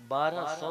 1200